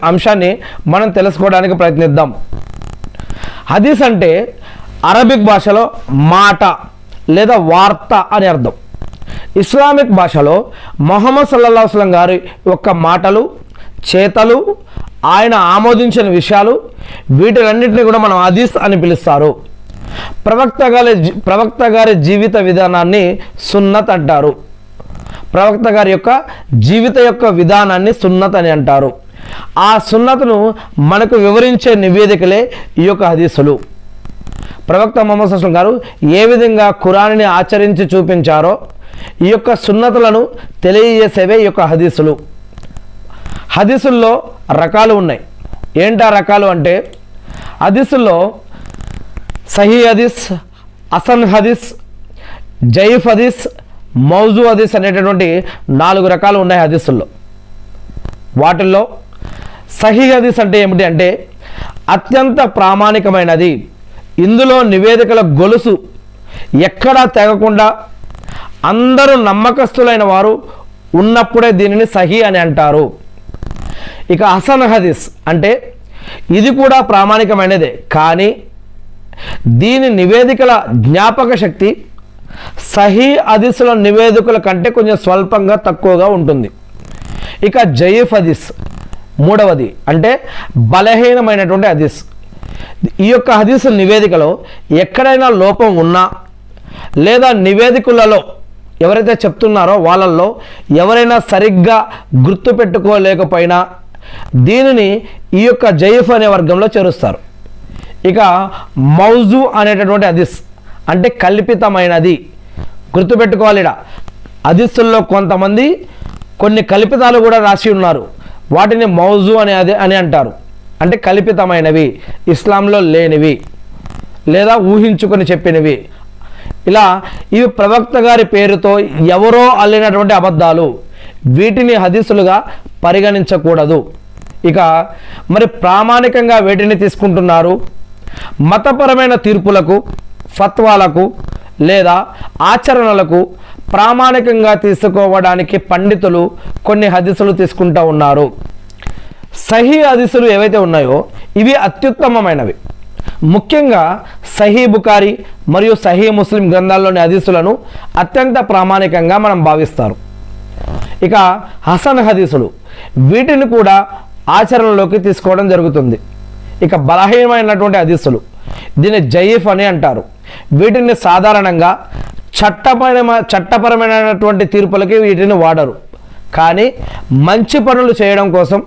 అంశాన్ని మనం తెలుసుకోవడానికి ప్రయత్నిద్దాం. హదీస్ అంటే అరబిక్ భాషలో మాట లేదా వార్త అని అర్థం. ఇస్లామిక్ భాషలో ముహమ్మద్ సల్లల్లాహు అలైహి వసల్లం గారి యొక్క మాటలు, చేతలు, ఆయన ఆమోదించిన విషయాలు, వీటిలన్నింటినీ కూడా మనం హదీస్ అని పిలుస్తారు. ప్రవక్త గారి జీవిత విధానాన్ని సున్నత్ అంటారు. ప్రవక్త గారి యొక్క జీవిత యొక్క విధానాన్ని సున్నత్ అని అంటారు. ఆ సున్నత్ను మనకు వివరించే నివేదికలే ఈ యొక్క హదీసులు. ప్రవక్త ముహమ్మద్ సల్లల్లాహు అలైహి వసల్లం గారు ఏ విధంగా ఖురాన్ని ఆచరించి చూపించారో ఈ యొక్క సున్నతులను తెలియజేసేవే ఈ యొక్క హదీసులు. హదీసుల్లో రకాలు ఉన్నాయి. ఏంటా రకాలు అంటే, హదీసుల్లో సహీ హదీస్, హసన్ హదీస్, జయీఫ్ హదీస్, మౌజు హదీస్ అనేటటువంటి 4 రకాలు ఉన్నాయి హదీసుల్లో. వాటిల్లో సహీ హదీస్ అంటే ఏమిటి అంటే అత్యంత ప్రామాణికమైనది. ఇందులో నివేదికల గొలుసు ఎక్కడా తెగకుండా అందరూ నమ్మకస్తులైన వారు ఉన్నప్పుడే దీనిని సహీ అని అంటారు. ఇక హసన్ హదీస్ అంటే ఇది కూడా ప్రామాణికమైనదే, కానీ దీని నివేదికల జ్ఞాపక శక్తి సహీ హదీసుల నివేదికల కంటే కొంచెం స్వల్పంగా తక్కువగా ఉంటుంది. ఇక జయీఫ్ హదీస్ మూడవది, అంటే బలహీనమైనటువంటి హదీస్. ఈ యొక్క హదీసు నివేదికలో ఎక్కడైనా లోపం ఉన్నా లేదా నివేదికులలో ఎవరైతే చెప్తున్నారో వాళ్ళల్లో ఎవరైనా సరిగ్గా గుర్తుపెట్టుకోలేకపోయినా దీనిని ఈ యొక్క జయీఫ్ అనే వర్గంలో చేరుస్తారు. ఇక మౌజు అనేటటువంటి హదీస్ అంటే కల్పితమైనది. గుర్తుపెట్టుకోవాలి, హదీసుల్లో కొంతమంది కొన్ని కల్పితాలు కూడా రాసి ఉన్నారు. వాటిని మౌజు అని అంటారు. అంటే కల్పితమైనవి, ఇస్లాంలో లేనివి లేదా ఊహించుకొని చెప్పినవి. ఇలా ఇవి ప్రవక్త గారి పేరుతో ఎవరో అల్లినటువంటి అబద్ధాలు. వీటిని హదీసులుగా పరిగణించకూడదు. ఇక మరి ప్రామాణికంగా వేటిని తీసుకుంటున్నారు? మతపరమైన తీర్పులకు, ఫత్వాలకు లేదా ఆచరణలకు ప్రామాణికంగా తీసుకోవడానికి పండితులు కొన్ని హదీసులు తీసుకుంటూ ఉన్నారు. సహీ హదీసులు ఏవైతే ఉన్నాయో ఇవి అత్యుత్తమమైనవి. ముఖ్యంగా సహీ బుఖారీ మరియు సహీ ముస్లిం గ్రంథాల్లోని హదీసులను అత్యంత ప్రామాణికంగా మనం భావిస్తారు. ఇక హసన్ హదీసులు, వీటిని కూడా ఆచరణలోకి తీసుకోవడం జరుగుతుంది. ఇక బలహీనమైనటువంటి హదీసులు, దీన్ని జయీఫ్ అని అంటారు. వీటిని సాధారణంగా చట్టపరమైనటువంటి తీర్పులకి వీటిని వాడరు, కానీ మంచి పనులు చేయడం కోసం